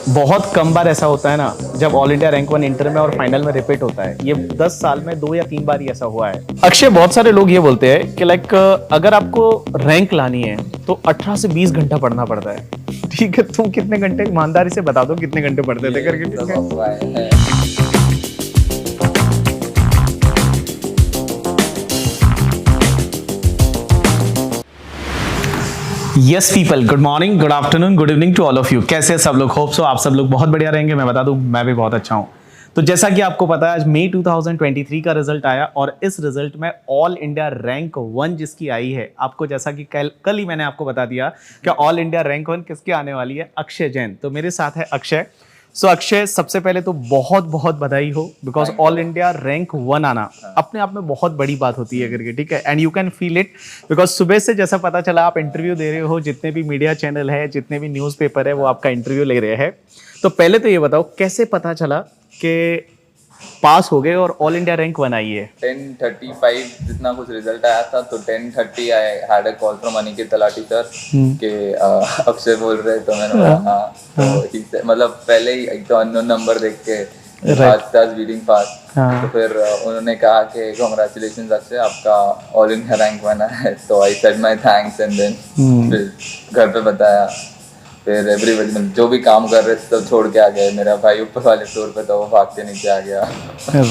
बहुत कम बार ऐसा होता है ना जब all India rank one inter में और फाइनल में रिपीट होता है। ये 10 साल में 2 या 3 बार ही ऐसा हुआ है। अक्षय, बहुत सारे लोग ये बोलते हैं कि लाइक अगर आपको रैंक लानी है तो 18 से 20 घंटा पढ़ना पड़ता है। ठीक है, तुम कितने घंटे, ईमानदारी से बता दो कितने घंटे पढ़ते थे करके। ठीक है, yes people, good morning, good afternoon, good evening to all of you. कैसे सब लोग? होप सो आप सब लोग बहुत बढ़िया रहेंगे। मैं बता दूं, मैं भी बहुत अच्छा हूं। तो जैसा कि आपको पता है, आज मई 2023 का रिजल्ट आया और इस रिजल्ट में ऑल इंडिया रैंक वन जिसकी आई है, आपको जैसा कि कल ही मैंने आपको बता दिया कि ऑल इंडिया रैंक वन किसकी आने वाली है, अक्षय जैन। तो मेरे साथ है अक्षय। सो अक्षय, सबसे पहले तो बहुत बहुत बधाई हो, because all India rank one आना अपने आप में बहुत बड़ी बात होती है करके। ठीक है, and you can feel it, because सुबह से जैसा पता चला आप इंटरव्यू दे रहे हो, जितने भी मीडिया चैनल है, जितने भी न्यूज़पेपर है, वो आपका इंटरव्यू ले रहे हैं। तो पहले तो ये बताओ, कैसे पता चला कि पास हो गए और ऑल इंडिया रैंक वन आई है? 10:35 जितना कुछ रिजल्ट आया था, तो 10:30 I had a call from Aniket talati sir के अक्षय बोल रहे, तो मैंने बोला हाँ। तो मतलब पहले ही एक तो अननोन नंबर देख के बीटिंग फास्ट, तो फिर उन्होंने कहा कि कांग्रेचुलेशंस अक्षय, आपका ऑल इंडिया रैंक बना है। तो I said my thanks and then फिर घर पे बताया। फिर एवरीबडी जो भी काम कर रहे थे सब छोड़ के आ गए। मेरा भाई ऊपर वाले फ्लोर पे था, वो भाग के नीचे आ गया।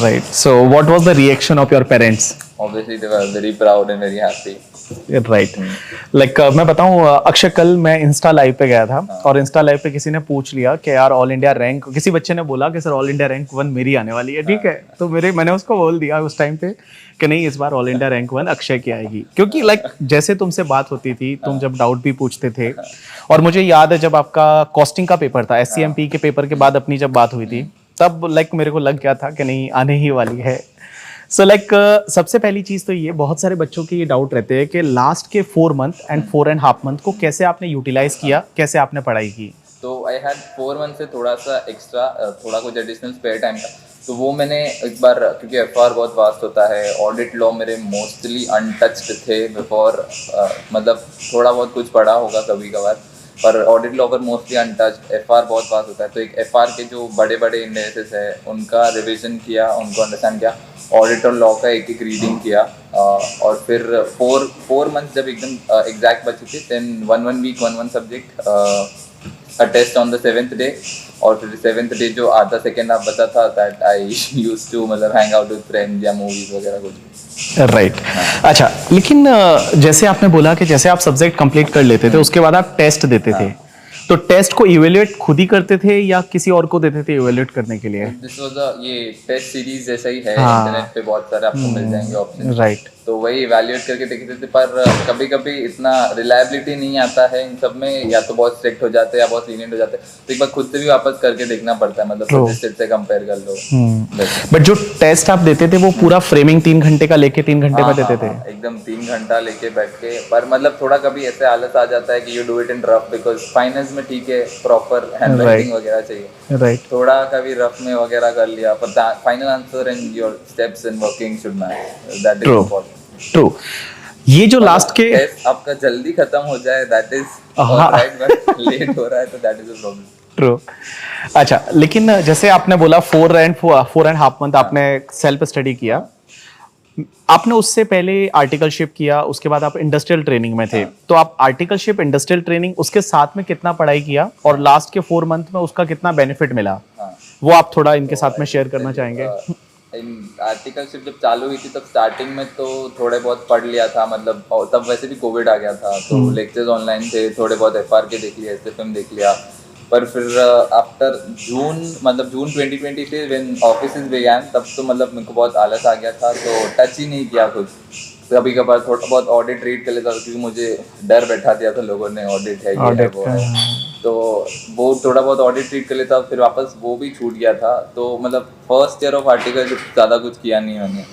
Right, so what was the reaction of your parents? Obviously they were very proud and very happy. Right, like मैं बताऊं अक्षय, कल मैं इंस्टा लाइव पे गया था और इंस्टा लाइव पे किसी ने पूछ लिया कि यार ऑल इंडिया रैंक, किसी बच्चे ने बोला कि sir all India rank one मेरी आने वाली है। ठीक है, तो मैंने उसको बोल दिया उस टाइम पे कि नहीं, इस बार all India rank one Akshay की आएगी। क्योंकि लाइक जैसे तुमसे बात होती थी, तुम जब डाउट भी पूछते थे, और मुझे याद है जब आपका कॉस्टिंग का पेपर था, SCMP के पेपर के बाद अपनी जब बात हुई थी, तब लाइक मेरे को लग गया था कि नहीं, आने ही वाली है। सो लाइक सबसे पहली चीज तो ये, बहुत सारे बच्चों के ये डाउट रहते हैं कि लास्ट के 4 मंथ एंड 4.5 मंथ को कैसे आपने यूटिलाइज किया, कैसे आपने पढ़ाई की? तो आई हैड 4 मंथ से थोड़ा सा एक्स्ट्रा, थोड़ा कुछ एडिशनल स्पेयर टाइम था, तो वो मैंने एक बार, क्योंकि FR बहुत वास्ट होता है, ऑडिट लॉ मेरे मोस्टली अनटच्ड थे बिफोर, मतलब थोड़ा बहुत कुछ पढ़ा होगा कभी कभार, पर ऑडिट लॉ पर मोस्टली अनटच्ड। FR बहुत वास्ट होता है, तो एक FR के जो बड़े बड़े इंडेक्सेस है उनका रिविजन किया, उनको अंडरस्टैंड किया, ऑडिट और लॉ का एक रीडिंग किया, और फिर 4 मंथ जब एकदम एग्जैक्ट बचे थे, then 1 week 1 subject, a test on the 7th day, और फिर 7th डे जो आधा सेकेंड हाफ बचा था, दैट आई यूज्ड टू मतलब हैंग आउट विद फ्रेंड्स या मूवीज वगैरह कुछ। राइट, अच्छा, लेकिन जैसे आपने बोला कि जैसे आप सब्जेक्ट कंप्लीट कर लेते थे, उसके बाद आप टेस्ट देते थे, तो टेस्ट को इवेल्युएट खुद ही करते थे या किसी और को देते थे इवेल्युएट करने के लिए? दिस वाज ये टेस्ट सीरीज जैसा ही है, इंटरनेट पे बहुत सारे आपको मिल जाएंगे ऑप्शन। राइट, तो वही इवैल्यूएट करके देखते थे, पर कभी कभी इतना रिलायबिलिटी नहीं आता है इन सब में, या तो बहुत स्ट्रिक्ट हो जाते हैं या बहुत लीनियंट हो जाते हैं, तो एक बार खुद से भी वापस करके देखना पड़ता है, मतलब प्रतिशत से कंपेयर कर लो। बट जो टेस्ट आप देते थे वो पूरा फ्रेमिंग 3 घंटे का लेके 3 घंटे में देते थे? एकदम 3 घंटा लेके बैठ के, पर मतलब थोड़ा कभी ऐसे आलस आ जाता है कि you do it in rough, because finance में ठीक है, प्रॉपर हैंड राइटिंग वगैरह चाहिए, राइट, थोड़ा कभी रफ में वगैरह कर लिया, पर final answer and your steps in working should match, that is important. True. ये जो लास्ट के टेस्ट आपका जल्दी खत्म हो जाए, that is alright, but let हो रहा है तो that is a problem. True. अच्छा, लेकिन जैसे आपने बोला 4.5 मंथ आपने सेल्फ स्टडी किया, आपने उससे पहले आर्टिकलशिप किया, उसके बाद आप इंडस्ट्रियल ट्रेनिंग में थे, तो आप आर्टिकलशिप, इंडस्ट्रियल ट्रेनिंग, उसके साथ में कितना पढ़ाई किया और लास्ट के 4 मंथ में उसका कितना बेनिफिट मिला, वो आप थोड़ा इनके साथ में शेयर करना चाहेंगे? आर्टिकलशिप जब चालू हुई थी तब स्टार्टिंग में तो थोड़े बहुत पढ़ लिया था, मतलब तब वैसे भी कोविड आ गया था, तो लेक्चर्स ऑनलाइन थे, थोड़े बहुत FR के देख लिया, SFM देख लिया, पर फिर आफ्टर जून 2020 से व्हेन ऑफिसेज बिगैन, तब तो मतलब मेरे को बहुत आलस आ गया था, तो टच ही नहीं किया कुछ। कभी कभार थोड़ा बहुत ऑडिट रीड कर लेता था, क्योंकि मुझे डर बैठा दिया था लोगों ने, ऑडिट है, ये है, वो है, तो वो थोड़ा बहुत ऑडिट रीड कर लेता, फिर वापस वो भी छूट गया था, तो मतलब फर्स्ट ईयर ऑफ आर्टिकल ज़्यादा कुछ किया नहीं मैंने।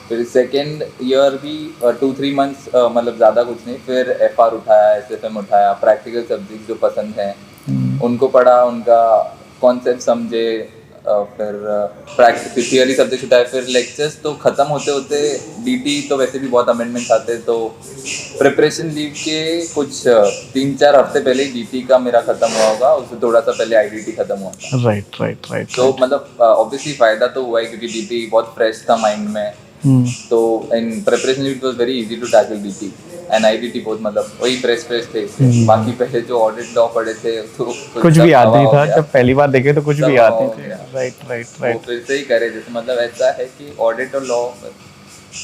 फिर सेकेंड ईयर भी 2-3 मंथ्स मतलब ज़्यादा कुछ नहीं, फिर FR उठाया, SFM उठाया, प्रैक्टिकल सब्जेक्ट जो पसंद हैं उनको पढ़ा, उनका कॉन्सेप्ट समझे, फिर थियरी सब्जेक्ट उठाए, फिर लेक्चर्स तो ख़त्म होते होते डीटी तो वैसे भी बहुत अमेंडमेंट्स आते हैं, तो प्रिपरेशन लीव के कुछ 3-4 हफ्ते पहले ही डीटी का मेरा ख़त्म हुआ होगा, उससे थोड़ा सा पहले आईडीटी ख़त्म हुआ था। राइट। तो मतलब ऑब्वियसली फ़ायदा तो हुआ है क्योंकि डीटी बहुत फ्रेश था माइंड में, तो in preparation it was very easy to tackle DT and IDT बहुत मतलब वही फ्रेश थे। बाकी पहले जो ऑडिट लॉ पढ़े थे तो कुछ भी याद हवा नहीं हो था, गया। जब पहली बार देखे तो कुछ सब भी याद हवा नहीं हो थे। गया। राइट। वो फिर से ही करे, जैसे मतलब ऐसा है कि ऑडिट और लॉ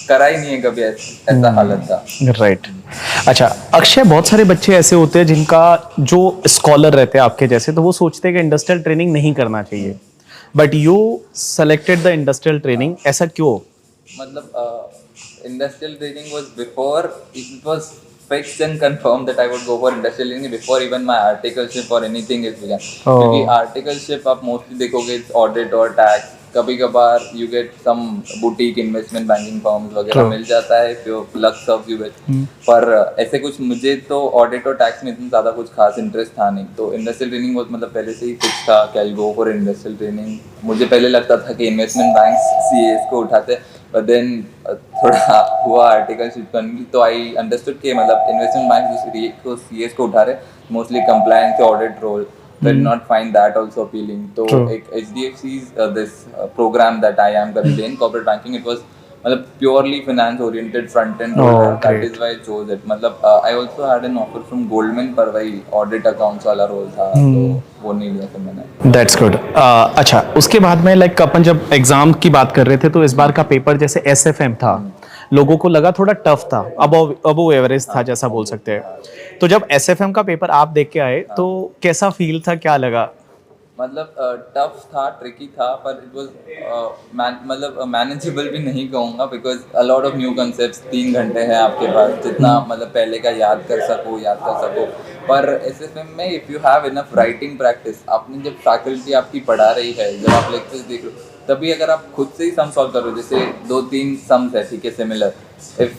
करा ही नहीं है कभी, ऐसा हालत था। राइट। अच्छा अक्षय, बहुत सारे बच्चे ऐसे होते हैं जिनका जो स्कॉलर रहते हैं आपके जैसे, तो वो सोचते हैं कि इंडस्ट्रियल ट्रेनिंग नहीं करना चाहिए, but you selected the industrial training, ऐसा क्यों? मतलब industrial training was before it was fixed and confirmed that I would go for industrial training before even my articleship or anything is began. क्योंकि articleship आप mostly देखोगे audit और tax, कभी कभार you get some boutique investment banking firms वगैरह मिल जाता है, फिर लक सर्व्स यू विद। पर ऐसे कुछ मुझे तो ऑडिट और टैक्स में इतना ज़्यादा कुछ खास इंटरेस्ट था नहीं, तो इंडस्ट्रियल ट्रेनिंग बहुत मतलब पहले से ही फिक्स था कि आई गो फॉर इंडस्ट्रियल ट्रेनिंग। मुझे पहले लगता था कि इन्वेस्टमेंट बैंक्स सीएस को उठाते, बट देन थोड़ा हुआ आर्टिकलशिप करनी, तो आई अंडरस्टूड कि मतलब इन्वेस्टमेंट बैंक जो सीएस को उठा रहे mostly compliance audit role, did not find that also appealing. So एक HDFC's this program that I am currently in corporate banking, it was मतलब purely finance oriented front end role, that is why I chose it. मतलब I also had an offer from Goldman पर वही audit accounts वाला role था, तो वो नहीं लिया फिर मैंने। That's good. अच्छा उसके बाद में लाइक अपन जब एग्जाम की बात कर रहे थे, तो इस बार का पेपर जैसे SFM था, लोगों को लगा थोड़ा टफ था, अबव एवरेज था जैसा बोल सकते हैं। तो जब SFM का पेपर आप देख के आए तो कैसा फील था, क्या लगा? मतलब टफ था, ट्रिकी था, पर इट वाज मतलब मैनेजेबल भी नहीं कहूँगा, because a lot of new concepts. 3 घंटे हैं आपके पास, जितना मतलब पहले का याद कर सको। पर SFM में if you have enough writing practice, आपने जब फैकल्टी आपकी पढ़ा रही है, जब आप लेक्चर्स देख रहे हो, तभी अगर आप खुद से ही सम सॉल्व करो, जैसे 2-3 सम्स है ठीक है सिमिलर, इफ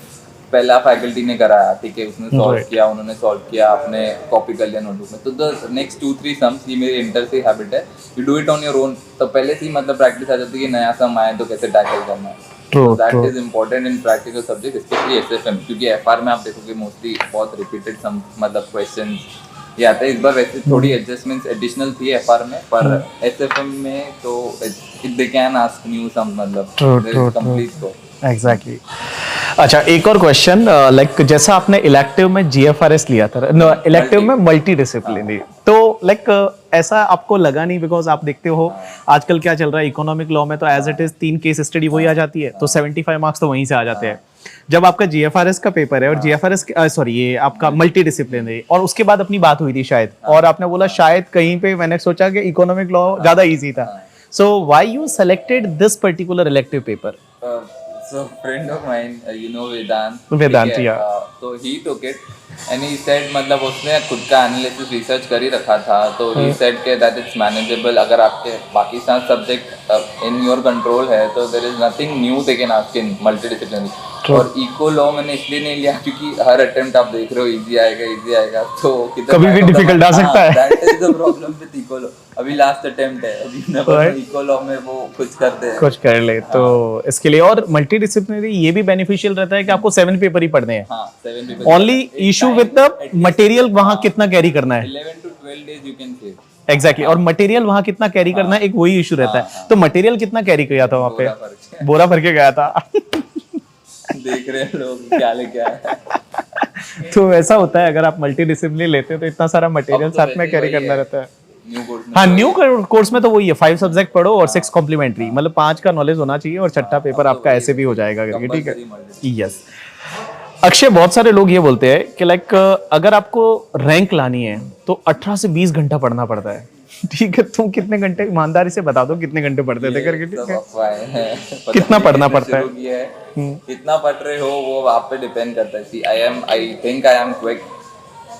पहला फैकल्टी ने कराया ठीक है, उसने सॉल्व किया, उन्होंने सॉल्व किया, आपने कॉपी कर लिया नोटबुक में, तो द नेक्स्ट 2-3 सम्स, ये मेरी इंटर से हैबिट है, you do it on your own, तो पहले से ही मतलब प्रैक्टिस आ जाती है कि नया सम आए तो कैसे टैकल करना है। That is important in practical subject, specially SFM, क्योंकि FR में आप देखोगे मोस्टली बहुत रिपीटेड सम मतलब क्वेश्चन ये आते हैं। इस बार वैसे थोड़ी एडजस्टमेंट्स एडिशनल थी FR में, पर SFM में तो they can ask new sum, मतलब there is complete scope. Exactly. अच्छा एक और क्वेश्चन, लाइक जैसा आपने इलेक्टिव में GFRS लिया था, इलेक्टिव में मल्टी डिसिप्लिनरी, तो लाइक ऐसा आपको लगा नहीं? बिकॉज आप देखते हो आजकल क्या चल रहा है इकोनॉमिक लॉ में, तो as it is 3 case study वही आ जाती है, तो 75 मार्क्स तो वहीं से आ जाते हैं। जब आपका GFRS का पेपर है और GFRS सॉरी ये आपका मल्टी डिसिप्लिनरी, और उसके बाद अपनी बात हुई थी शायद, और आपने बोला शायद कहीं पे मैंने सोचा कि इकोनॉमिक लॉ ज्यादा इजी था, so why you selected this particular elective paper? So friend of mine, you know Vedant, yeah. So he took it and he said मतलब उसने खुद का एनालिसिस रिसर्च कर ही रखा था, तो he said के that it's manageable, अगर आपके बाकी सारे सब्जेक्ट इन योर कंट्रोल है तो there is nothing new they can ask in multidisciplinary। और इको लॉ मैंने इसलिए नहीं लिया क्योंकि हर अटेम्प्ट आप देख रहे हो इजी आएगा, तो कभी भी डिफिकल्ट आ सकता है। That is the problem with eco law. अभी लास्ट अटेम्प्ट है, अभी नेवर इको लॉ में वो कुछ कर ले, तो इसके लिए और मल्टी डिसिप्लिनरी ये भी बेनिफिशियल रहता है कि आपको 7 पेपर ही पढ़ने हैं। 7 paper. Only issue with the material, वहां कितना कैरी करना है। 11 to 12 days you can say। Exactly और मटेरियल वहां कितना कैरी करना है, एक वही इशू रहता है। तो मटेरियल कितना कैरी किया था वहां पे? बोरा भर के गया था। देख रहे हैं लोग क्या लेके आए। तो ऐसा होता है, अगर आप मल्टी डिसिप्लिन लेते हैं तो इतना सारा मटेरियल साथ में कैरी करना रहता है। हाँ न्यू कोर्स में तो वही है, 5 सब्जेक्ट पढ़ो और 6 कॉम्प्लीमेंट्री, मतलब 5 का नॉलेज होना चाहिए और छठा पेपर आपका ऐसे भी हो जाएगा करके, ठीक है। यस अक्षय, बहुत सारे लोग ये बोलते हैं कि लाइक अगर आपको रैंक लानी है तो 18 से 20 घंटा पढ़ना पड़ता है, ठीक है? तुम कितने घंटे, ईमानदारी से बता दो कितने घंटे पढ़ते थे करके, ठीक है? कितना पढ़ना पड़ता है? कितना पढ़ रहे हो वो आप पे डिपेंड करता है। I think I am quick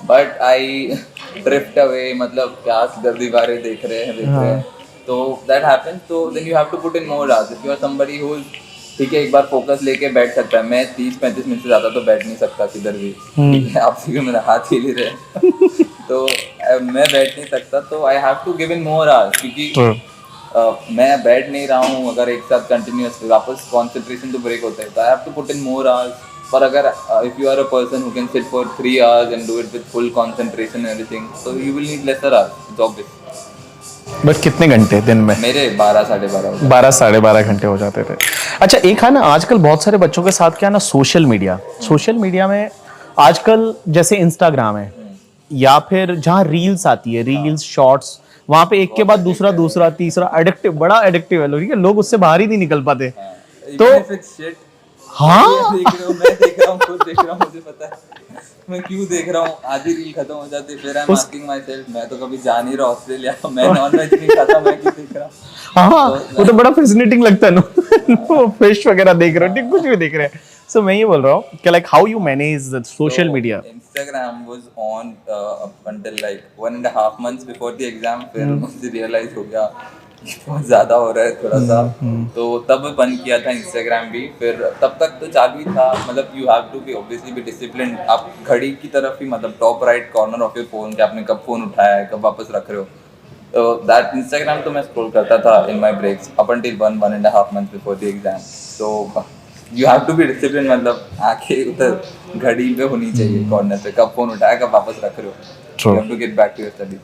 but I drift away, मतलब क्या दीवारें देख रहे हैं, तो दैट हैपेंस। तो then you have to put in more hours. If you are somebody who ठीक है एक बार फोकस लेके बैठ सकता है, मैं 30-35 मिनट से ज्यादा तो बैठ नहीं सकता किधर भी, ठीक है? आप भी मेरा हाथ हिल ही रहे तो मैं बैठ नहीं सकता, तो I have to give in more hours, क्योंकि मैं बैठ नहीं रहा हूँ अगर एक साथ कंटिन्यूअस वापस कंसंट्रेशन तो ब्रेक होता है, तो I have to put in more hours. पर अगर if you are a person who can sit for 3 hours and do it with full concentration everything, so you will need lesser hours, it's obvious. But कितने घंटे दिन में? मेरे 12 12.5 12 12.5 घंटे हो जाते थे। अच्छा, एक है ना आजकल बहुत सारे बच्चों के साथ क्या है ना, सोशल मीडिया में आजकल जैसे इंस्टाग्राम है या फिर जहाँ रील्स आती है, रील्स शॉर्ट्स, वहां पे एक के बाद दूसरा दूसरा तीसरा एडिक्टिव, बड़ा एडिक्टिव है लोग, ठीक है, लोग उससे बाहर ही नहीं निकल पाते। तो हाँ मैं देख रहा हूँ, खुद देख रहा हूँ, मुझे पता है मैं क्यों देख रहा हूँ। आधी रील खत्म हो जाती है, फिर I am asking my self, मैं तो कभी जा नहीं रहा ऑस्ट्रेलिया, मैं नॉनवेज नहीं खाता, मैं क्यों देख रहा हूँ। हाँ, वो तो बड़ा फैसिनेटिंग लगता है ना फिश वगैरह देख रहे हो, ठीक, कुछ भी देख रहे हैं। सो मैं ये बोल रहा हूँ कि like how you manage social media. Instagram was on up until like 1.5 months before the exam, फिर मुझे रियलाइज हो गया कि बहुत ज़्यादा हो रहा है थोड़ा सा, तो तब बंद किया था इंस्टाग्राम भी। फिर तब तक तो चालू ही था, मतलब you have to be obviously be discipline. आप घड़ी की तरफ ही, मतलब top right corner of your phone कि आपने कब फोन उठाया है, कब वापस रख रहे हो, तो दैट इंस्टाग्राम तो मैं स्क्रॉल करता था in my breaks up until 1.5 months before the exam. So you have to be discipline, मतलब आंखें उधर घड़ी पे होनी चाहिए कॉर्नर पे, कब फोन उठाया कब वापस रख रहे हो, you have to get back to your study.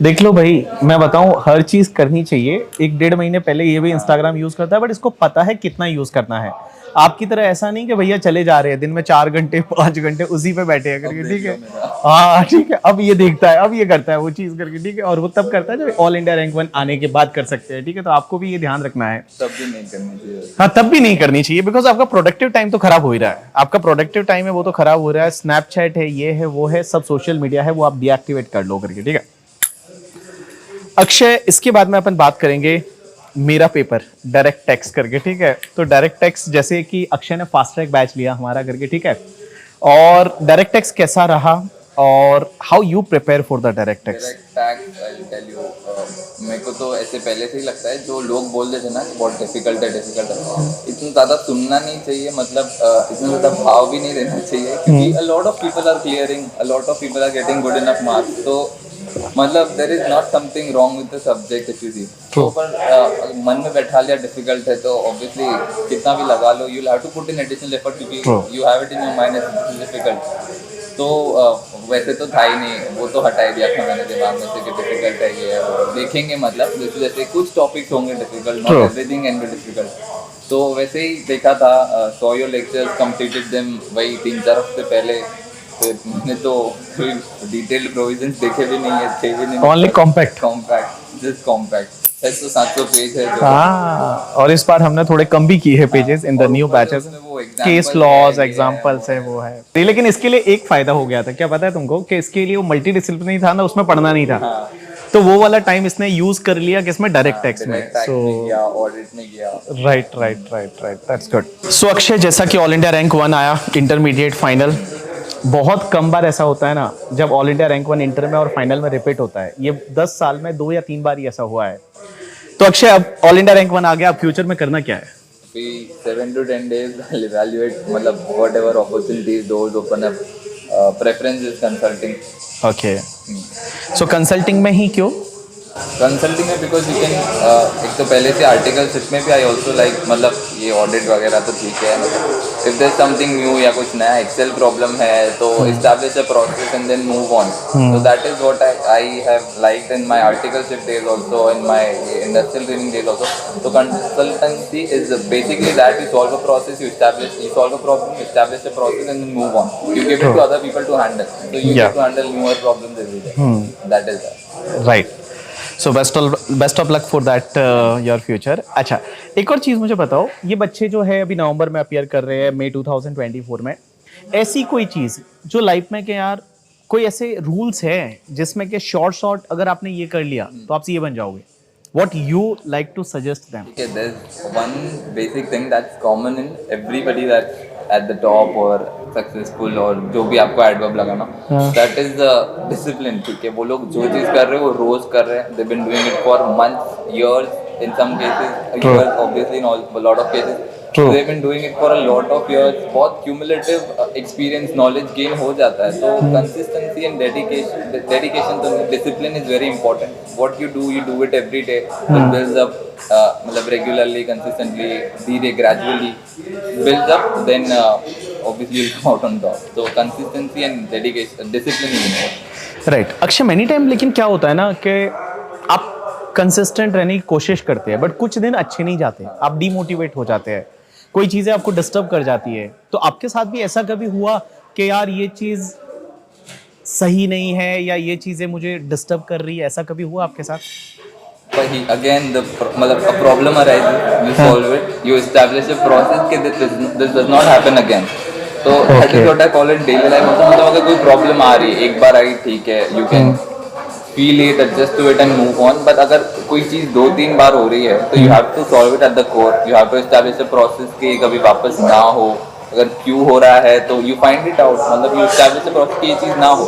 देख लो भाई, मैं बताऊं, हर चीज करनी चाहिए। 1-1.5 महीने पहले ये भी इंस्टाग्राम यूज करता है, बट इसको पता है कितना यूज करना है। आपकी तरह ऐसा नहीं कि भैया चले जा रहे हैं दिन में 4 घंटे 5 घंटे उसी पे बैठे हैं करके, ठीक है, हाँ ठीक है, अब ये देखता है, अब ये करता है वो चीज करके, ठीक है, और वो तब करता है जब ऑल इंडिया रैंक 1 आने के बाद कर सकते हैं, ठीक है। तो आपको भी ये ध्यान रखना है, तब भी नहीं करनी चाहिए। हाँ तब भी नहीं करनी चाहिए, बिकॉज आपका प्रोडक्टिव टाइम तो खराब हो ही रहा है, आपका प्रोडक्टिव टाइम है वो तो खराब हो रहा है। स्नैपचैट है, ये है, वो है, सब सोशल मीडिया है, वो आप डीएक्टिवेट कर लो करके, ठीक है। अक्षय, इसके बाद में अपन बात करेंगे मेरा पेपर डायरेक्ट टैक्स करके, ठीक है। तो डायरेक्ट टैक्स, जैसे कि अक्षय ने फास्ट ट्रैक बैच लिया हमारा करके, ठीक है, और डायरेक्ट टैक्स कैसा रहा और how you prepare for the direct tax? Direct tax I will tell you, मेरे को तो ऐसे पहले से ही लगता है, जो लोग बोल देते ना कि बहुत डिफिकल्ट है, इतना ज़्यादा सुनना नहीं चाहिए, मतलब इतना ज़्यादा भाव भी नहीं देना चाहिए, क्योंकि a lot of people are clearing, a lot of people are getting good enough marks, तो मतलब there is not something wrong with the subject if you see. तो पर मन में बैठा लिया डिफिकल्ट है, तो ऑब्वियसली कितना भी लगा लो, you will have to put in additional effort, क्योंकि you have it in your mind is difficult. तो वैसे तो था ही नहीं, वो तो हटा ही दिया था मैंने दिमाग में से कि डिफिकल्ट है ये है वो, देखेंगे, मतलब जैसे कुछ टॉपिक्स होंगे difficult, not everything can be difficult. तो वैसे ही देखा था, saw your lectures, completed them, वही 3-4 हफ्ते पहले। फिर मैंने तो डिटेल्ड प्रोविजंस देखे भी नहीं है, थे भी नहीं, only compact, just compact 600-700 page है जो, हाँ, और इस बार हमने थोड़े कम भी किए हैं pages in the new batches, case laws examples है, वो है। लेकिन इसके लिए एक फायदा हो गया था, क्या पता है तुमको, कि इसके लिए वो मल्टी डिसिप्लिनरी था ना, उसमें पढ़ना नहीं था, तो वो वाला टाइम इसने यूज कर लिया किसमें, डायरेक्ट टैक्स में। सो ऑडिट में गया, राइट, दैट्स गुड। सो अक्षय, जैसा कि ऑल इंडिया रैंक 1 आया, इंटरमीडिएट फाइनल, बहुत कम बार ऐसा होता है ना जब ऑल इंडिया रैंक 1 इंटर में और फाइनल में रिपीट होता है, ये 10 साल में 2 या 3 बार ही ऐसा हुआ है। तो अक्षय, अब ऑल इंडिया रैंक 1 आ गया, अब फ्यूचर में करना क्या है? 7 to 10 days I'll evaluate, मतलब whatever opportunities doors open up, preference is consulting। Okay, so consulting में ही क्यों? कंसल्टिंग में बिकॉज यू कैन, एक तो पहले से आर्टिकलशिप में भी आई ऑल्सो लाइक, मतलब ये ऑडिट वगैरह तो ठीक है, मतलब इफ देयर समथिंग न्यू या कुछ नया एक्सेल प्रॉब्लम है तो establish a process and then move on, so that is what I have liked in my articleship days also, in my industrial training days also। So consultancy is basically that you solve a process, you solve a problem, you establish a process and then move on, you give it to other people to handle, so you get to handle newer problems every day, that is that, right. So best of luck for that your future. अच्छा, एक और चीज़ मुझे बताओ, ये बच्चे जो है अभी नवंबर में अपीयर कर रहे हैं, मई 2024 में, ऐसी कोई चीज़ जो लाइफ में, के यार कोई ऐसे रूल्स है जिसमें कि शॉर्ट अगर आपने ये कर लिया तो आप ये बन जाओगे, what you like to suggest them? okay, there's one basic thing that's common in everybody that's at the top or successful और जो भी आपको एडवर्ब लगाना, that is the discipline, ठीक है। वो लोग जो चीज़ कर रहे हैं वो रोज कर रहे हैं, they've been doing it for months, years, in some cases years, obviously in a lot of cases True. they've been doing it for a lot of years. बहुत cumulative experience, knowledge gain हो जाता है. तो consistency and dedication तो discipline is very important. What you do it every day. It builds up. मतलब regularly, consistently, धीरे gradually builds up. Then obviously you'll come out on top. So consistency and dedication, discipline is important. Right Akshay many time लेकिन क्या होता है ना कि आप consistent रहने की कोशिश करते हैं बट कुछ दिन अच्छे नहीं जाते, आप डीमोटिवेट हो जाते हैं, कोई चीज़ें आपको डिस्टर्ब कर जाती है। तो आपके साथ भी ऐसा कभी हुआ कि यार ये चीज़ सही नहीं है या ये चीज़ें मुझे डिस्टर्ब कर रही है, ऐसा कभी हुआ आपके साथ? But again, मतलब a problem arises, you solve it, you establish a process कि this does not happen again. तो that is what I call it daily life. मतलब अगर कोई प्रॉब्लम आ रही है, एक बार आई ठीक है, you can feel it, adjust to it and move on. But अगर कोई चीज़ 2-3 बार हो रही है, तो you have to solve it at the core. You have to establish a process कि कभी वापस ना हो. अगर क्यों हो रहा है, तो you find it out. मतलब you establish a process कि ये चीज़ ना हो.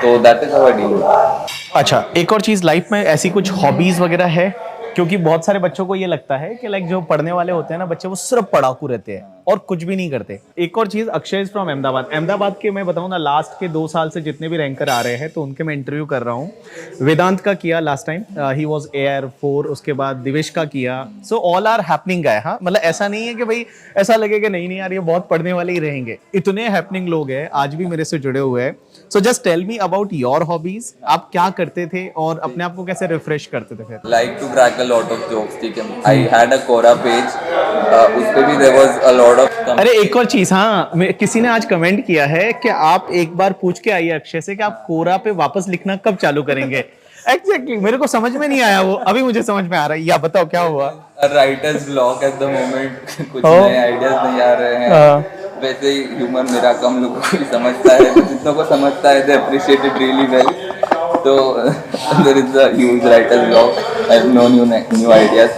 तो that is how I deal with it. अच्छा, एक और चीज़ लाइफ में ऐसी कुछ हॉबीज़ वगैरह है? क्योंकि बहुत सारे बच्चों को ये लगता है कि लाइक जो पढ़ने वाले होते हैं ना बच्चे, वो सिर्फ पढ़ाकू रहते हैं और कुछ भी नहीं करते। एक और चीज़, अक्षय इज फ्रॉम अहमदाबाद के मैं बताऊँ ना, लास्ट के 2 साल से जितने भी रैंकर आ रहे हैं तो उनके मैं इंटरव्यू कर रहा हूँ। वेदांत का किया last time, he was air 4, उसके बाद दिवेश का किया। सो ऑल आर हैपनिंग गाय। हाँ, मतलब ऐसा नहीं है कि भाई ऐसा लगे कि नहीं यार ये बहुत पढ़ने वाले ही रहेंगे, इतने हैपनिंग लोग हैं आज भी मेरे से जुड़े हुए हैं। So just tell me about your hobbies, आप क्या करते थे और अपने आप को कैसे रिफ्रेश करते थे फिर? Like to crack a lot of jokes, ठीक है। I had a Quora page, उस पे भी there was a lot of अरे एक और चीज, हाँ किसी ने आज कमेंट किया है कि आप एक बार पूछ के आइए अक्षय से कि आप कोरा पे वापस लिखना कब चालू करेंगे। एग्जैक्टली मेरे को समझ में नहीं आया वो, अभी मुझे समझ में आ रहा है, या बताओ क्या हुआ? Writers block at the moment, कुछ नए आइडियाज नहीं आ रहे हैं। वैसे ही ह्यूमर मेरा कम लोगों को समझता है, जितनों को समझता है they appreciate it really well. तो there is a huge writer's block, I have no new ideas,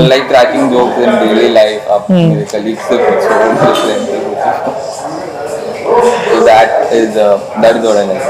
like cracking jokes in daily life. आप मेरे कलीग से पूछो, मेरे फ्रेंड से पूछो, so that is what I like.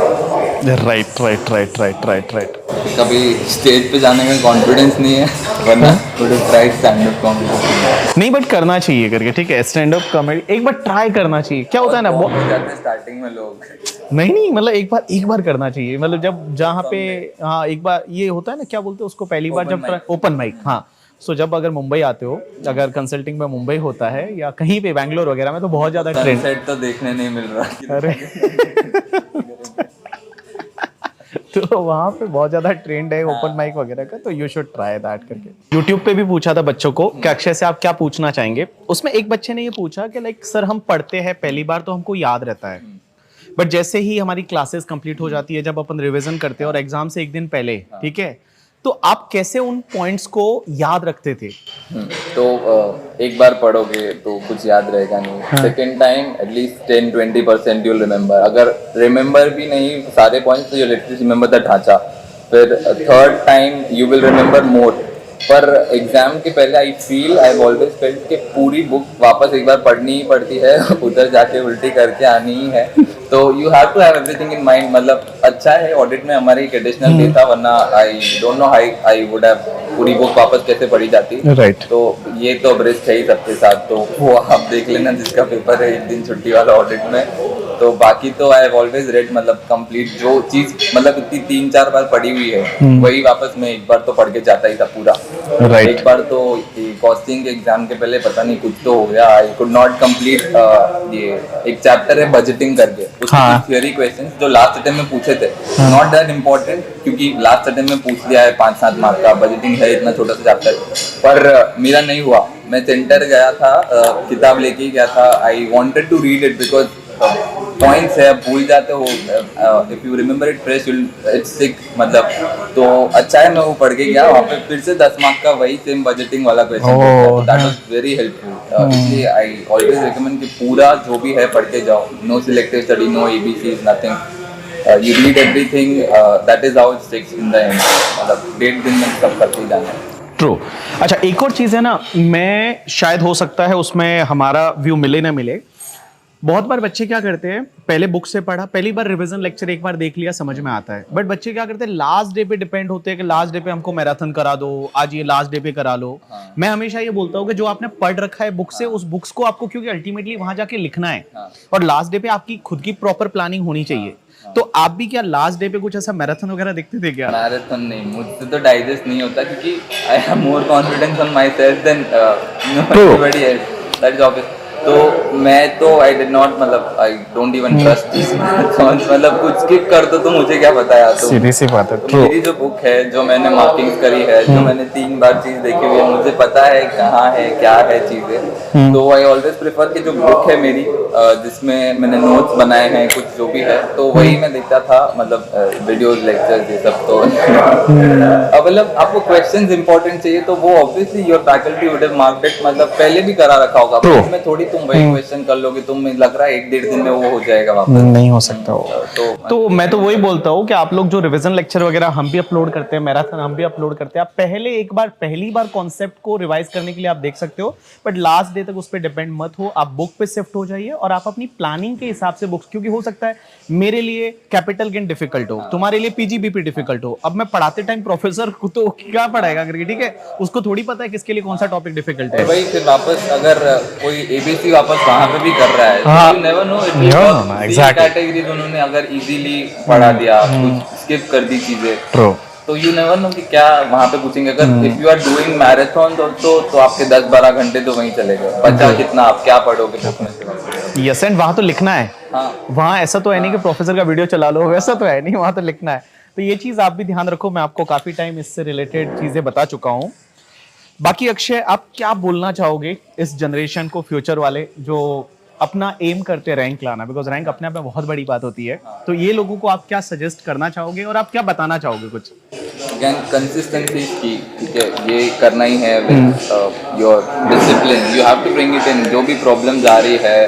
Right. कभी stage पे जाने में कॉन्फिडेंस नहीं है, वरना would have tried stand up comedy. नहीं बट करना चाहिए करके, ठीक है, स्टैंड अप कॉमेडी एक बार ट्राई करना चाहिए। क्या होता है ना, वो जाते हैं स्टार्टिंग में लोग, नहीं मतलब एक बार करना चाहिए। मतलब जब जहाँ पे, हाँ एक बार ये होता है ना, क्या बोलते हैं उसको, पहली बार जब ओपन माइक, हाँ। सो जब अगर मुंबई आते हो, अगर कंसल्टिंग में मुंबई होता है या कहीं पे बैंगलोर वगैरह में, तो बहुत ज्यादा ट्रेंड, सनसेट तो देखने नहीं मिल रहा। अरे तो वहाँ पे बहुत ज्यादा ट्रेंड है ओपन माइक वगैरह का, तो यू शुड ट्राई दैट करके। यूट्यूब पे भी पूछा था बच्चों को कि अक्षय से आप क्या पूछना चाहेंगे। उसमें एक बच्चे ने ये पूछा कि लाइक सर हम पढ़ते हैं पहली बार तो हमको याद रहता है, बट जैसे ही हमारी क्लासेस कंप्लीट हो जाती है, जब अपन रिवीजन करते हैं और एग्जाम से एक दिन पहले, ठीक है, तो आप कैसे उन पॉइंट्स को याद रखते थे? तो एक बार पढ़ोगे तो कुछ याद रहेगा नहीं, second time at least 10-20% you'll remember. अगर रिमेंबर भी नहीं सारे पॉइंट्स, तो यू लिटरली रिमेंबर द ढांचा। फिर third time you will remember more. पर एग्जाम के पहले आई ऑलवेज फेल्ट कि पूरी बुक वापस एक बार पढ़नी ही पड़ती है, उधर जाके उल्टी करके आनी ही है। तो you have to have everything in mind. मतलब अच्छा है ऑडिट में हमारे एक एडिशनल डे था, वरना I don't know I would have पूरी बुक वापस कैसे पढ़ी जाती। राइट। तो ये तो अब रिस्क है ही सबके साथ, तो वो आप देख लेना जिसका पेपर है एक दिन छुट्टी वाला ऑडिट में। तो बाकी तो आई हैव ऑलवेज रेड, मतलब कंप्लीट जो चीज मतलब इतनी 3-4 बार पढ़ी हुई है, वही वापस मैं एक बार तो पढ़ के जाता ही था पूरा। Right. एक बार तो कॉस्टिंग के एग्जाम के पहले पता नहीं कुछ तो हो गया, आई कुड नॉट कंप्लीट। ये एक चैप्टर है बजटिंग करके, उसकी थ्योरी क्वेश्चंस जो लास्ट अटेम्प्ट में पूछे थे, नॉट दैट इम्पोर्टेंट, क्योंकि लास्ट अटेम्प्ट में पूछ लिया है 5-7 मार्क का, बजटिंग है इतना छोटा सा चैप्टर। पर मेरा नहीं हुआ, मैं सेंटर गया था, किताब लेके ही गया था। I wanted to read it because points है, भूल जाते हो, if you remember it fresh it's sick, मतलब तो अच्छा है मैं वो पढ़ के गया। वहाँ पे फिर से 10 मार्क का वही सेम बजटिंग वाला question, that was very helpful. इसलिए आई ऑलवेज रिकमेंड कि पूरा जो भी है पढ़ के जाओ, no selective study, no ABCs, nothing, you read everything, that is how it sticks in the end. मतलब 1.5 दिन में सब करते ही जाना है। ट्रू। अच्छा एक और चीज़ है ना, मैं शायद हो सकता है उसमें हमारा व्यू मिले ना मिले, बहुत बार बच्चे क्या करते हैं, पहले बुक से पढ़ा, पहली बार रिवीजन लेक्चर एक बार देख लिया, समझ में आता है, बट बच्चे क्या करते हैं लास्ट डे पे डिपेंड होते हैं कि लास्ट डे पे हमको मैराथन करा दो, आज ये लास्ट डे पे करा लो। हाँ। मैं हमेशा ये बोलता हूँ कि जो आपने पढ़ रखा है बुक से, उस बुक्स को आपको, क्योंकि अल्टीमेटली वहां जाके लिखना है हाँ। और लास्ट डे पे आपकी खुद की प्रॉपर प्लानिंग होनी चाहिए। तो आप भी क्या लास्ट डे पे कुछ ऐसा मैराथन वगैरह देखते थे क्या? मैराथन नहीं, मुझसे तो डाइजेस्ट नहीं होता क्योंकि I have more confidence on myself then everybody else, that is obvious. तो मैं तो आई डिड नॉट, मतलब I don't even trust this marathon, मतलब कुछ स्किप कर दो तो मुझे क्या पता यार। तो सीधी सी बात है। मेरी जो बुक है, जो मैंने मार्किंग्स करी है, जो मैंने 3 बार चीज देखी हुई है, मुझे पता है कहाँ है क्या है चीजें। तो आई ऑलवेज प्रेफर कि जो बुक है मेरी, जिसमें मैंने नोट्स बनाए हैं कुछ जो भी है, तो वही मैं देखता था, मतलब वीडियोस, लेक्चर्स, ये सब। तो अब मतलब आपको क्वेश्चंस इंपॉर्टेंट चाहिए तो वो obviously your faculty would have marked it, मतलब पहले भी करा रखा होगा। इसमें थोड़ी तुम वही क्वेश्चन कर लोगे, तुम लग रहा है 1-1.5 दिन में वो हो जाएगा वापस, नहीं हो सकता वो। तो मैं तो वही बोलता हूँ कि आप लोग जो रिवीजन लेक्चर वगैरह हम भी अपलोड करते हैं, मैराथन हम भी अपलोड करते हैं, आप पहले एक बार पहली बार कॉन्सेप्ट को रिवाइज करने के लिए आप देख सकते हो, बट लास्ट डे तक उस पर डिपेंड मत हो, आप बुक पे शिफ्ट हो जाइए और आप अपनी प्लानिंग के हिसाब से बुक्स, क्योंकि हो सकता है मेरे लिए कैपिटल गेन डिफिकल्ट हो, तुम्हारे लिए पीजीबीपी डिफिकल्ट हो। अब मैं पढ़ाते टाइम प्रोफेसर को तो क्या पढ़ाएगा करके, ठीक है, उसको थोड़ी पता है किसके लिए कौन सा टॉपिक डिफिकल्ट है। भाई फिर वापस अगर कोई एबीसी वापस वहां पे भी कर रहा है, हाँ। यू नेवर नो, कैटेगरीज उन्होंने अगर इजीली पढ़ा दिया, कुछ स्किप कर दी चीजें, तो यू नेवर नो कि क्या वहां पे पूछेंगे। अगर if you are doing marathon तो आपके 10-12 घंटे तो वहीं चले गए, बचा कितना, आप क्या पढ़ोगे पूछने के बाद। यस, एंड वहां तो लिखना है। हाँ। वहां ऐसा तो है नहीं कि प्रोफेसर का वीडियो चला लो, वैसा तो है नहीं, वहां तो लिखना है। तो ये चीज आप भी ध्यान रखो, मैं आपको काफी टाइम इससे रिलेटेड चीजें बता चुका हूं। बाकी अक्षय, आप क्या बोलना चाहोगे इस जनरेशन को, फ्यूचर वाले जो अपना एम करते हैं रैंक लाना, बिकॉज रैंक अपने आप में बहुत बड़ी बात होती है, तो ये लोगों को आप क्या सजेस्ट करना चाहोगे और आप क्या बताना चाहोगे कुछ? अगेन कंसिस्टेंसी की, ठीक है, ये करना ही है with your discipline, you have to bring it in. जो भी प्रॉब्लम्स आ रही है,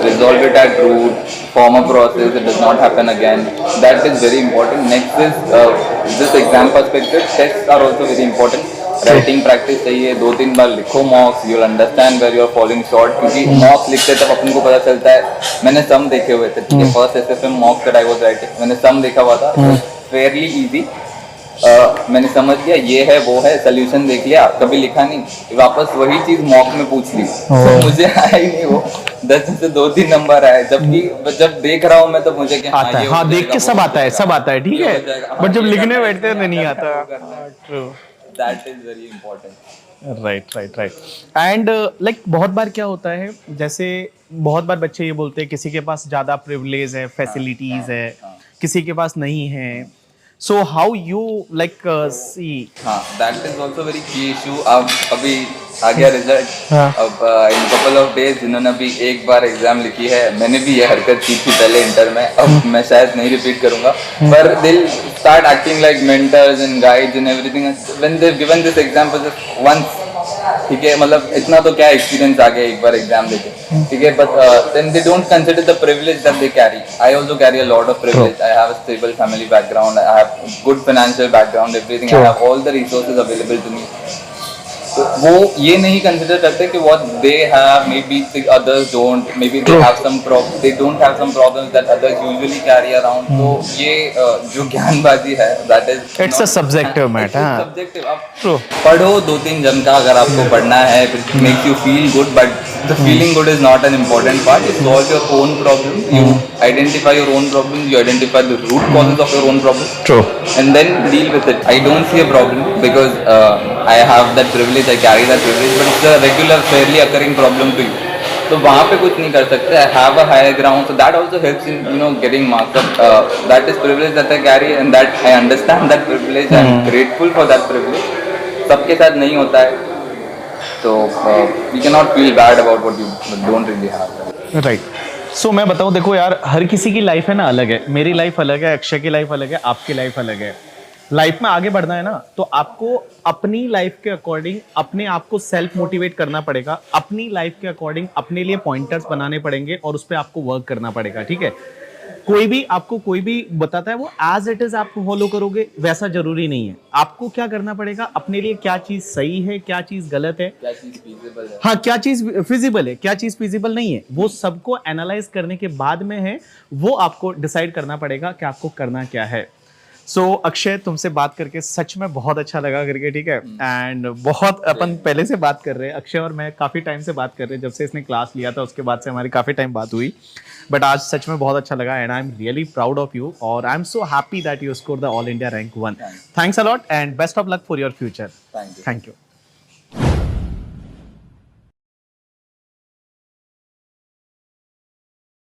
resolve it at root, form a process, it does not happen again, that is very important. Next is this exam perspective, test are also very important. Writing practice चाहिए, 2-3 बार लिखो mocks, you will understand where you are falling short, क्योंकि mocks लिखते तब अपन को पता चलता है। मैंने सम देखे हुए थे, ठीक है, first SFM mock that I was writing, मैंने सम देखा हुआ था, फेयरली इजी। मैंने समझ लिया ये है वो है, सोल्यूशन देख लिया, कभी लिखा नहीं, वापस वही चीज मॉक में पूछ ली, तो मुझे आया ही नहीं वो, 10 में से 2-3 नंबर आए, जबकि जब देख रहा हूँ मैं तो मुझे क्या आता है, हाँ, देख के सब आता है, सब आता है, ठीक है, बट जब लिखने बैठते हैं तो नहीं आता। True, that is very important. Right. And like बहुत बार क्या होता है, जैसे बहुत बार बच्चे ये बोलते हैं किसी के पास ज्यादा प्रिविलेज है, फैसिलिटीज है, किसी के पास नहीं है, सो हाउ यू लाइक सी। हाँ, दैट इज ऑल्सो वेरी की इशू। अब अभी आ गया रिजल्ट, अब इन कपल ऑफ डेज जिन्होंने अभी एक बार एग्जाम लिखी है, मैंने भी ये हरकत की थी पहले इंटर में, अब मैं शायद नहीं रिपीट करूंगा, पर they start acting like mentors and guides and everything when they given this exam for just once, ठीक है, मतलब इतना तो क्या एक्सपीरियंस आ गया एक बार एग्जाम देके, ठीक है, but then they don't consider the privilege that they carry. I also carry a lot of privilege, I have a stable family background, I have good financial background, everything, I have all the resources available to me. तो वो ये नहीं consider करते कि what they have maybe the others don't, maybe they have some they don't have some problems that others usually carry around। तो ये जो ज्ञानबाजी है, that is it's a subjective matter. Subjective. आप पढ़ो 2-3 जन का, अगर आपको पढ़ना है, it makes you feel good, but the feeling good is not an important part. You solve your own problem, you identify your own problem, you identify the root causes of your own problem, True, and then deal with it. I don't see a problem because I have that privilege, I carry that privilege, but it's a regular, fairly occurring problem to you. तो वहाँ पे कुछ नहीं कर सकते। I have a higher ground, so that also helps in, you know, getting marks up. That is privilege that I carry, and that I understand that privilege. I'm grateful for that privilege. सबके साथ नहीं होता है, तो you cannot feel bad about what you don't really have. Right. So मैं बताऊं, देखो यार, हर किसी की लाइफ है ना अलग है, मेरी लाइफ अलग है, अक्षय की लाइफ अलग है, आपकी लाइफ अलग है। लाइफ में आगे बढ़ना है ना, तो आपको अपनी लाइफ के अकॉर्डिंग अपने आप को सेल्फ मोटिवेट करना पड़ेगा, अपनी लाइफ के अकॉर्डिंग अपने लिए पॉइंटर्स बनाने पड़ेंगे और उस पर आपको वर्क करना पड़ेगा, ठीक है। कोई भी आपको कोई भी बताता है वो एज इट इज आप फॉलो करोगे, वैसा जरूरी नहीं है। आपको क्या करना पड़ेगा, अपने लिए क्या चीज सही है, क्या चीज गलत है, क्या चीज feasible है। हाँ क्या चीज फिजिबल है, क्या चीज फिजिबल नहीं है, वो सबको एनालाइज करने के बाद में है वो आपको डिसाइड करना पड़ेगा कि आपको करना क्या है। सो अक्षय, तुमसे बात करके सच में बहुत अच्छा लगा करके, ठीक है। एंड बहुत अपन पहले से बात कर रहे हैं, अक्षय और मैं काफ़ी टाइम से बात कर रहे हैं, जब से इसने क्लास लिया था उसके बाद से हमारी काफ़ी टाइम बात हुई। बट आज सच में बहुत अच्छा लगा and I am really proud of you और I am so happy that you score the all India rank 1। Thanks a lot and best of luck for your future. Thank you. Thank you.